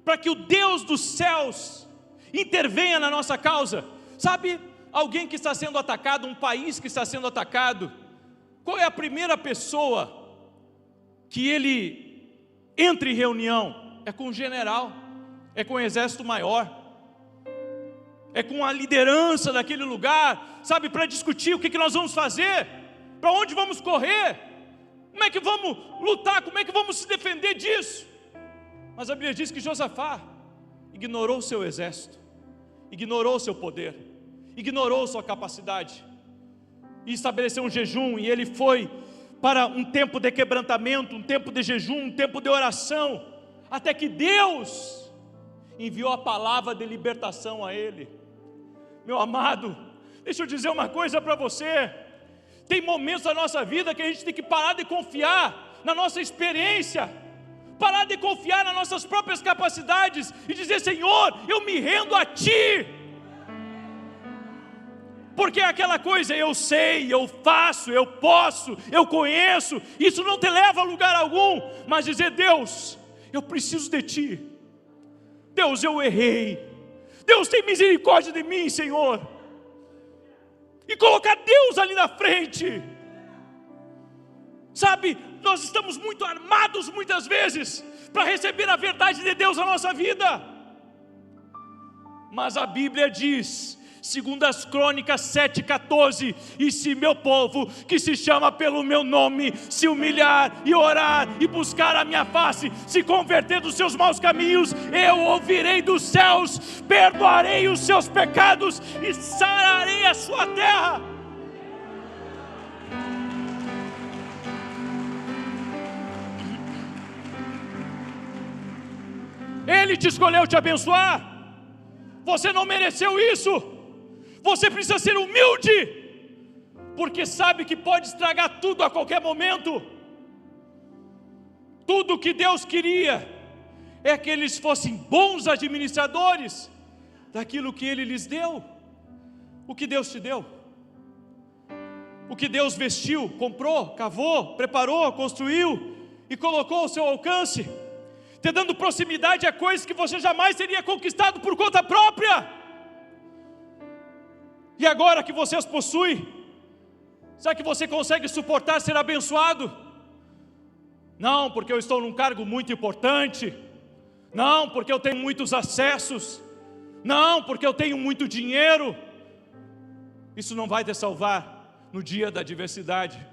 para que o Deus dos céus intervenha na nossa causa. Sabe, alguém que está sendo atacado, um país que está sendo atacado, qual é a primeira pessoa que ele entra em reunião? É com o general, é com o exército maior, é com a liderança daquele lugar, sabe, para discutir o que nós vamos fazer, para onde vamos correr, como é que vamos lutar, como é que vamos se defender disso. Mas a Bíblia diz que Josafá ignorou o seu exército, ignorou o seu poder, ignorou sua capacidade, e estabeleceu um jejum, e ele foi para um tempo de quebrantamento, um tempo de jejum, um tempo de oração, até que Deus enviou a palavra de libertação a ele. Meu amado, deixa eu dizer uma coisa para você: tem momentos da nossa vida que a gente tem que parar de confiar na nossa experiência, parar de confiar nas nossas próprias capacidades, e dizer: Senhor, eu me rendo a Ti. Porque é aquela coisa: eu sei, eu faço, eu posso, eu conheço, isso não te leva a lugar algum. Mas dizer: Deus, eu preciso de Ti. Deus, eu errei. Deus, tem misericórdia de mim, Senhor. E colocar Deus ali na frente. Sabe, nós estamos muito armados muitas vezes para receber a verdade de Deus na nossa vida. Mas a Bíblia diz, segundo as Crônicas 7,14: e se meu povo, que se chama pelo meu nome, se humilhar e orar e buscar a minha face, se converter dos seus maus caminhos, eu ouvirei dos céus, perdoarei os seus pecados e sararei a sua terra. Ele te escolheu te abençoar. Você não mereceu isso. Você precisa ser humilde, porque sabe que pode estragar tudo a qualquer momento. Tudo que Deus queria é que eles fossem bons administradores daquilo que Ele lhes deu. O que Deus te deu, o que Deus vestiu, comprou, cavou, preparou, construiu e colocou ao seu alcance, te dando proximidade a coisas que você jamais teria conquistado por conta própria. E agora que você as possui, será que você consegue suportar ser abençoado? Não, porque eu estou num cargo muito importante. Não, porque eu tenho muitos acessos. Não, porque eu tenho muito dinheiro. Isso não vai te salvar no dia da adversidade.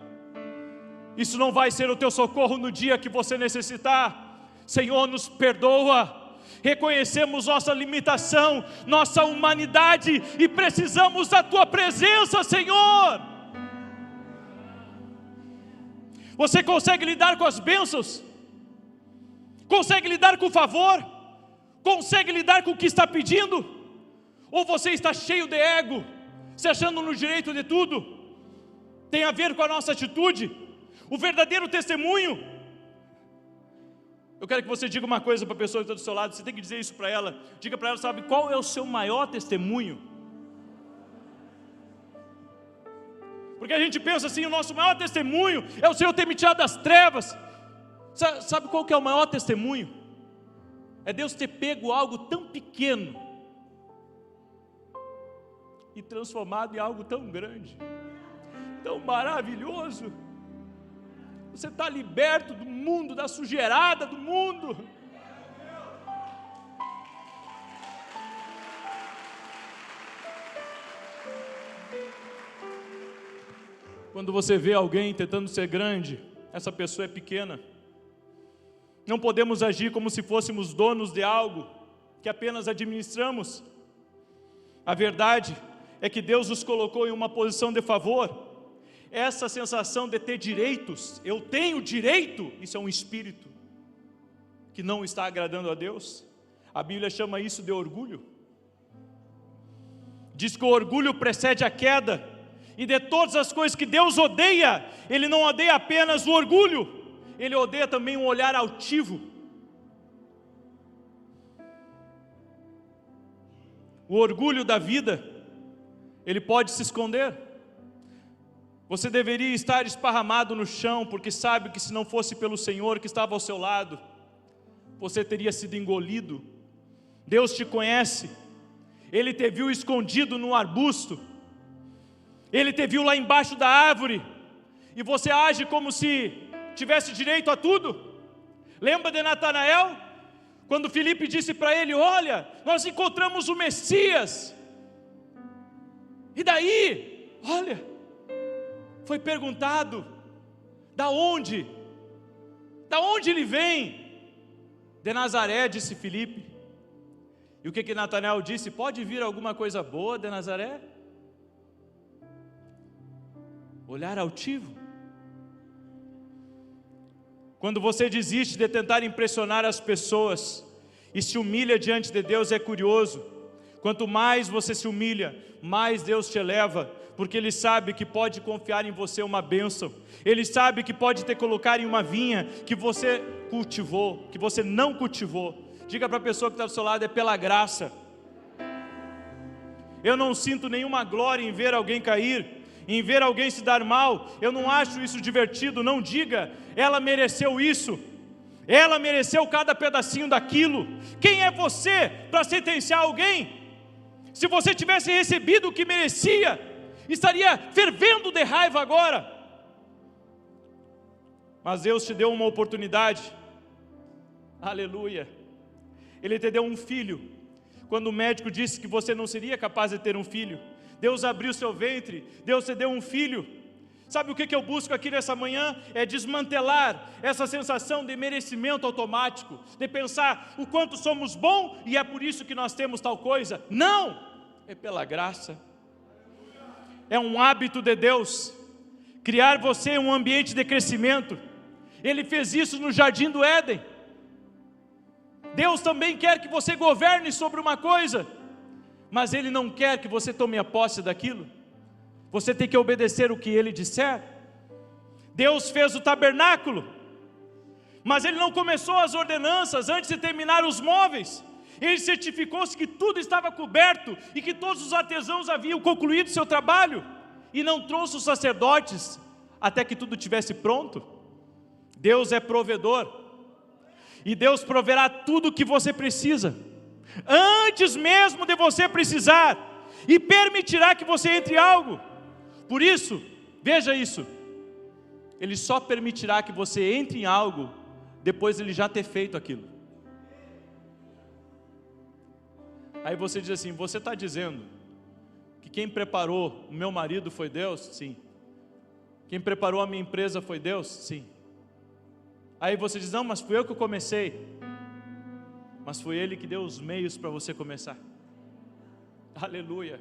Isso não vai ser o teu socorro no dia que você necessitar. Senhor, nos perdoa. Reconhecemos nossa limitação, nossa humanidade, e precisamos da Tua presença, Senhor. Você consegue lidar com as bênçãos? Consegue lidar com o favor? Consegue lidar com o que está pedindo? Ou você está cheio de ego, se achando no direito de tudo? Tem a ver com a nossa atitude. O verdadeiro testemunho. Eu quero que você diga uma coisa para a pessoa que está do seu lado. Você tem que dizer isso para ela. Diga para ela: sabe qual é o seu maior testemunho? Porque a gente pensa assim: o nosso maior testemunho é o Senhor ter me tirado das trevas. Sabe qual que é o maior testemunho? É Deus ter pego algo tão pequeno e transformado em algo tão grande, tão maravilhoso. Você está liberto do mundo, da sujeirada do mundo. Quando você vê alguém tentando ser grande, essa pessoa é pequena. Não podemos agir como se fôssemos donos de algo que apenas administramos. A verdade é que Deus nos colocou em uma posição de favor. Essa sensação de ter direitos, eu tenho direito, isso é um espírito que não está agradando a Deus. A Bíblia chama isso de orgulho. Diz que o orgulho precede a queda, e de todas as coisas que Deus odeia, Ele não odeia apenas o orgulho, Ele odeia também um olhar altivo. O orgulho da vida, ele pode se esconder. Você deveria estar esparramado no chão, porque sabe que se não fosse pelo Senhor que estava ao seu lado, você teria sido engolido. Deus te conhece, Ele te viu escondido no arbusto, Ele te viu lá embaixo da árvore, e você age como se tivesse direito a tudo. Lembra de Natanael? Quando Filipe disse para ele: olha, nós encontramos o Messias. E daí, olha, foi perguntado, da onde? Da onde ele vem? De Nazaré, disse Filipe. E o que Natanael disse? Pode vir alguma coisa boa de Nazaré? Olhar altivo. Quando você desiste de tentar impressionar as pessoas e se humilha diante de Deus, é curioso. Quanto mais você se humilha, mais Deus te eleva, porque Ele sabe que pode confiar em você uma bênção. Ele sabe que pode te colocar em uma vinha que você cultivou, que você não cultivou. Diga para a pessoa que está do seu lado: é pela graça. Eu não sinto nenhuma glória em ver alguém cair, em ver alguém se dar mal. Eu não acho isso divertido. Não diga: ela mereceu isso, ela mereceu cada pedacinho daquilo. Quem é você para sentenciar alguém? Se você tivesse recebido o que merecia, estaria fervendo de raiva agora. Mas Deus te deu uma oportunidade. Aleluia. Ele te deu um filho. Quando o médico disse que você não seria capaz de ter um filho, Deus abriu seu ventre, Deus te deu um filho. Sabe o que eu busco aqui nessa manhã? É desmantelar essa sensação de merecimento automático, de pensar o quanto somos bons e é por isso que nós temos tal coisa. Não! É pela graça. É um hábito de Deus criar você em um ambiente de crescimento. Ele fez isso no jardim do Éden. Deus também quer que você governe sobre uma coisa, mas Ele não quer que você tome a posse daquilo. Você tem que obedecer o que Ele disser. Deus fez o tabernáculo, mas Ele não começou as ordenanças antes de terminar os móveis. Ele certificou-se que tudo estava coberto e que todos os artesãos haviam concluído seu trabalho, e não trouxe os sacerdotes até que tudo estivesse pronto. Deus é provedor, e Deus proverá tudo o que você precisa, antes mesmo de você precisar, e permitirá que você entre em algo. Por isso, veja isso, Ele só permitirá que você entre em algo depois de Ele já ter feito aquilo. Aí você diz assim: você está dizendo que quem preparou o meu marido foi Deus? Sim. Quem preparou a minha empresa foi Deus? Sim. Aí você diz: não, mas fui eu que comecei. Mas foi Ele que deu os meios para você começar. Aleluia,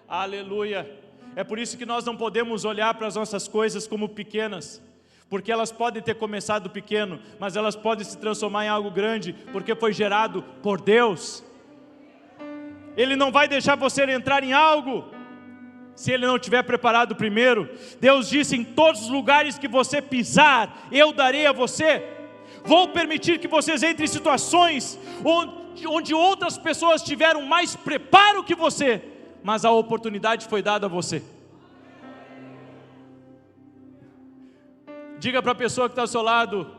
aleluia. É por isso que nós não podemos olhar para as nossas coisas como pequenas, porque elas podem ter começado pequeno, mas elas podem se transformar em algo grande, porque foi gerado por Deus. Ele não vai deixar você entrar em algo se Ele não tiver preparado primeiro. Deus disse: em todos os lugares que você pisar, eu darei a você. Vou permitir que vocês entrem em situações onde outras pessoas tiveram mais preparo que você, mas a oportunidade foi dada a você. Diga para a pessoa que está ao seu lado: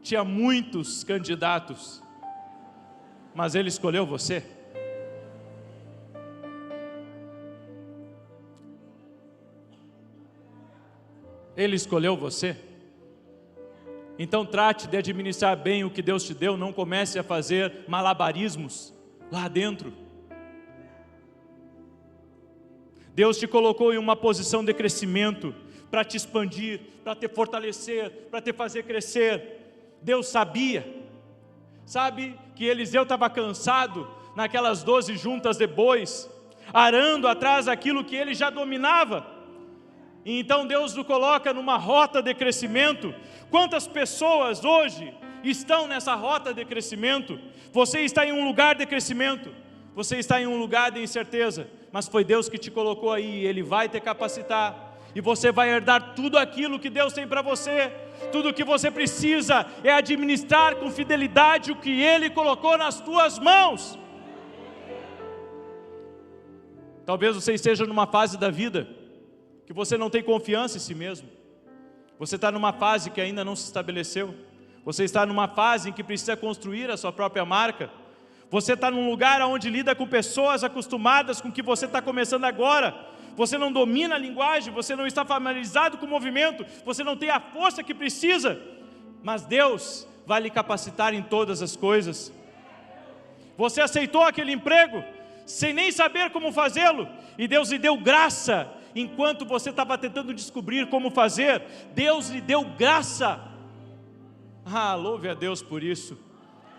tinha muitos candidatos, mas Ele escolheu você. Ele escolheu você. Então trate de administrar bem o que Deus te deu. Não comece a fazer malabarismos lá dentro. Deus te colocou em uma posição de crescimento para te expandir, para te fortalecer, para te fazer crescer. Deus sabia. Sabe que Eliseu estava cansado naquelas 12 juntas de bois, arando atrás daquilo que ele já dominava. E então Deus o coloca numa rota de crescimento. Quantas pessoas hoje estão nessa rota de crescimento? Você está em um lugar de crescimento, você está em um lugar de incerteza, mas foi Deus que te colocou aí, Ele vai te capacitar, e você vai herdar tudo aquilo que Deus tem para você. Tudo o que você precisa é administrar com fidelidade o que Ele colocou nas tuas mãos. Talvez você esteja numa fase da vida que você não tem confiança em si mesmo. Você está numa fase que ainda não se estabeleceu. Você está numa fase em que precisa construir a sua própria marca. Você está num lugar onde lida com pessoas acostumadas com o que você está começando agora. Você não domina a linguagem, você não está familiarizado com o movimento, você não tem a força que precisa, mas Deus vai lhe capacitar em todas as coisas. Você aceitou aquele emprego sem nem saber como fazê-lo, e Deus lhe deu graça. Enquanto você estava tentando descobrir como fazer, Deus lhe deu graça. Louve a Deus por isso,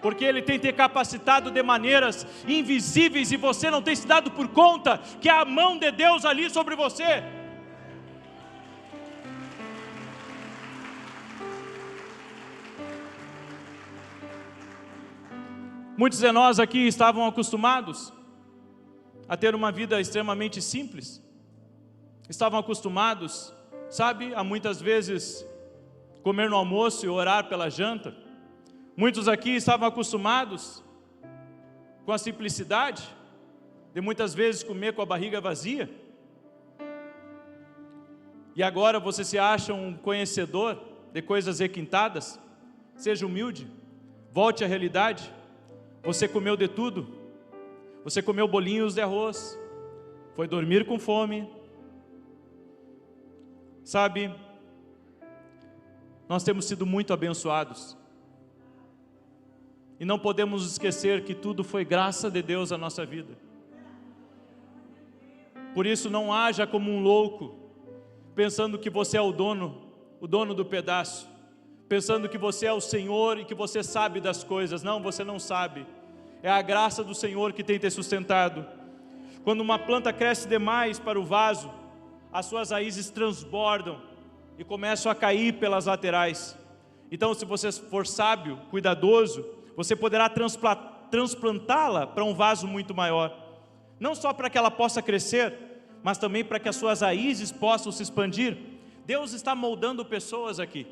porque Ele tem te capacitado de maneiras invisíveis, e você não tem se dado por conta que é a mão de Deus ali sobre você. Muitos de nós aqui estavam acostumados a ter uma vida extremamente simples, estavam acostumados, sabe, a muitas vezes comer no almoço e orar pela janta. Muitos aqui estavam acostumados com a simplicidade de muitas vezes comer com a barriga vazia, e agora você se acha um conhecedor de coisas requintadas. Seja humilde, volte à realidade. Você comeu de tudo, você comeu bolinhos de arroz, foi dormir com fome. Sabe, nós temos sido muito abençoados, e não podemos esquecer que tudo foi graça de Deus na nossa vida. Por isso não haja como um louco, pensando que você é o dono do pedaço, pensando que você é o Senhor e que você sabe das coisas. Não, você não sabe. É a graça do Senhor que tem te sustentado. Quando uma planta cresce demais para o vaso, as suas raízes transbordam e começam a cair pelas laterais. Então, se você for sábio, cuidadoso, você poderá transplantá-la para um vaso muito maior. Não só para que ela possa crescer, mas também para que as suas raízes possam se expandir. Deus está moldando pessoas aqui.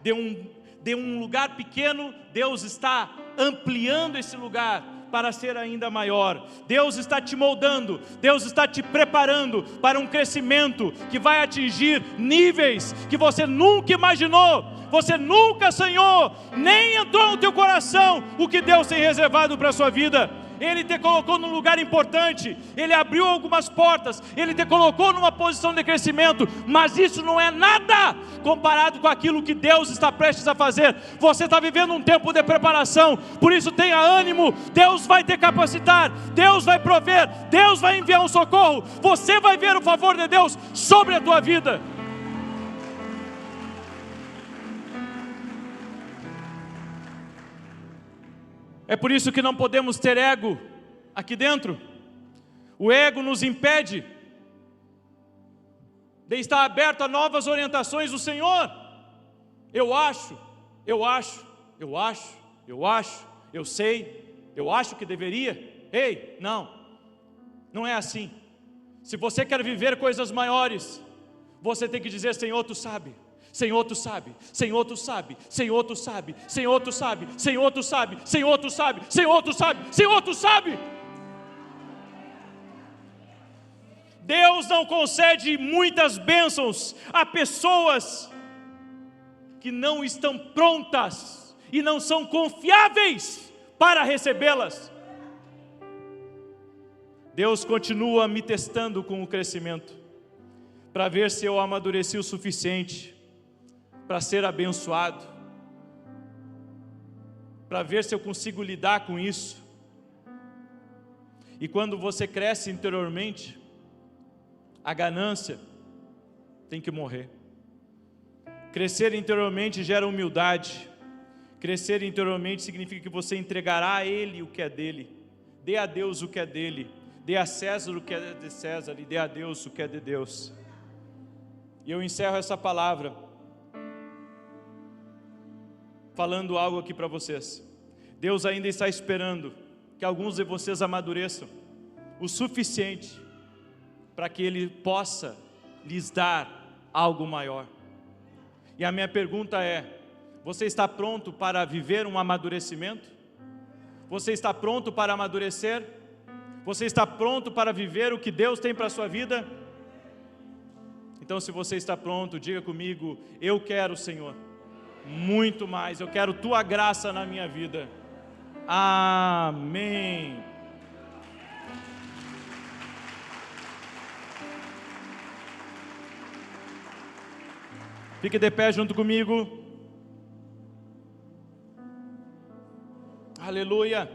De um lugar pequeno, Deus está ampliando esse lugar para ser ainda maior. Deus está te moldando, Deus está te preparando para um crescimento que vai atingir níveis que você nunca imaginou, você nunca sonhou, nem entrou no teu coração o que Deus tem reservado para a sua vida. Ele te colocou num lugar importante, Ele abriu algumas portas, Ele te colocou numa posição de crescimento, mas isso não é nada comparado com aquilo que Deus está prestes a fazer. Você está vivendo um tempo de preparação, por isso tenha ânimo. Deus vai te capacitar, Deus vai prover, Deus vai enviar um socorro, você vai ver o favor de Deus sobre a tua vida. É por isso que não podemos ter ego aqui dentro. O ego nos impede de estar aberto a novas orientações do Senhor. Eu sei, eu acho que deveria. Ei, não é assim. Se você quer viver coisas maiores, você tem que dizer: Senhor, Tu sabe. Senhor, Tu sabe, Senhor, Tu sabe, Senhor, Tu sabe, Senhor, Tu sabe, Senhor, Tu sabe, Senhor, Tu sabe, Senhor, Tu sabe, Senhor, Tu sabe. Deus não concede muitas bênçãos a pessoas que não estão prontas e não são confiáveis para recebê-las. Deus continua me testando com o crescimento, para ver se eu amadureci o suficiente para ser abençoado, para ver se eu consigo lidar com isso. E quando você cresce interiormente, a ganância tem que morrer. Crescer interiormente gera humildade. Crescer interiormente significa que você entregará a Ele o que é dele. Dê a Deus o que é dele. Dê a César o que é de César e dê a Deus o que é de Deus. E eu encerro essa palavra falando algo aqui para vocês. Deus ainda está esperando que alguns de vocês amadureçam o suficiente para que Ele possa lhes dar algo maior. E a minha pergunta é: você está pronto para viver um amadurecimento? Você está pronto para amadurecer? Você está pronto para viver o que Deus tem para a sua vida? Então, se você está pronto, diga comigo: eu quero, Senhor, muito mais. Eu quero Tua graça na minha vida. Amém. Fique de pé junto comigo. Aleluia.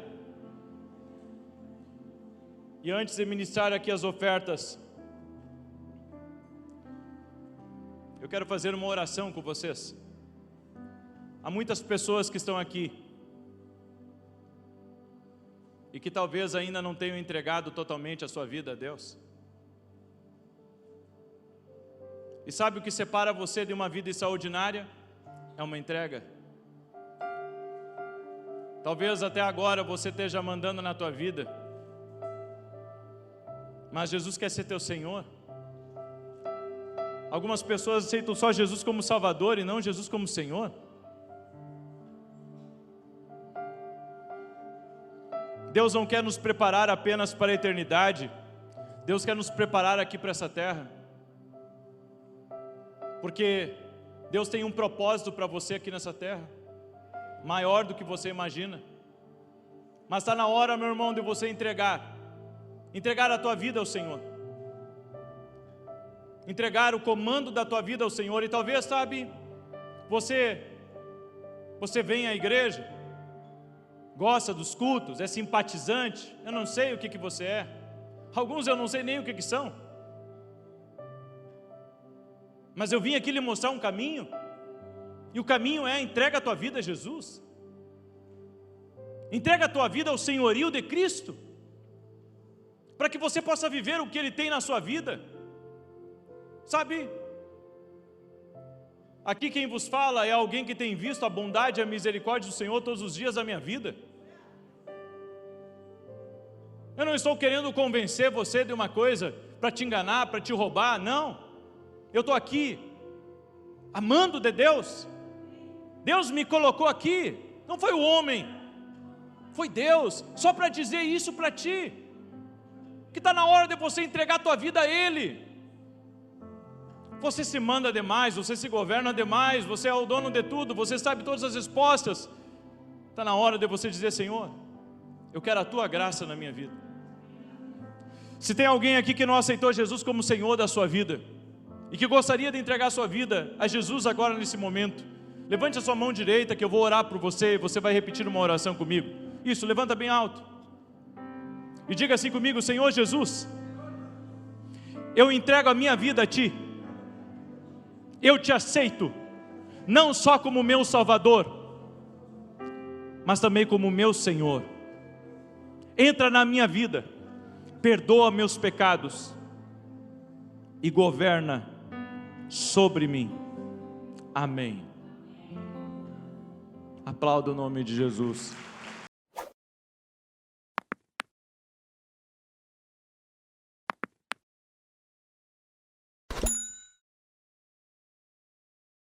E antes de ministrar aqui as ofertas, eu quero fazer uma oração com vocês. Há muitas pessoas que estão aqui e que talvez ainda não tenham entregado totalmente a sua vida a Deus. E sabe o que separa você de uma vida extraordinária? É uma entrega. Talvez até agora você esteja mandando na tua vida, mas Jesus quer ser teu Senhor. Algumas pessoas aceitam só Jesus como Salvador e não Jesus como Senhor. Deus não quer nos preparar apenas para a eternidade. Deus quer nos preparar aqui para essa terra. Porque Deus tem um propósito para você aqui nessa terra, maior do que você imagina. Mas está na hora, meu irmão, de você entregar a tua vida ao Senhor, entregar o comando da tua vida ao Senhor. E talvez, sabe, você vem à igreja, gosta dos cultos, é simpatizante, eu não sei o que você é, alguns eu não sei nem o que são, mas eu vim aqui lhe mostrar um caminho, e o caminho é: entrega a tua vida a Jesus, entrega a tua vida ao senhorio de Cristo, para que você possa viver o que Ele tem na sua vida. Sabe, aqui quem vos fala é alguém que tem visto a bondade e a misericórdia do Senhor todos os dias da minha vida. Eu não estou querendo convencer você de uma coisa para te enganar, para te roubar, não. Eu estou aqui amando de Deus. Deus me colocou aqui, não foi o homem, foi Deus, só para dizer isso para ti, que está na hora de você entregar a tua vida a Ele. Você se manda demais, você se governa demais, você é o dono de tudo, você sabe todas as respostas. Está na hora de você dizer: Senhor, eu quero a Tua graça na minha vida. Se tem alguém aqui que não aceitou Jesus como Senhor da sua vida, e que gostaria de entregar a sua vida a Jesus agora nesse momento, levante a sua mão direita que eu vou orar por você, e você vai repetir uma oração comigo. Isso, levanta bem alto, e diga assim comigo: Senhor Jesus, eu entrego a minha vida a Ti. Eu Te aceito, não só como meu Salvador, mas também como meu Senhor. Entra na minha vida, perdoa meus pecados e governa sobre mim. Amém. Aplauda o nome de Jesus.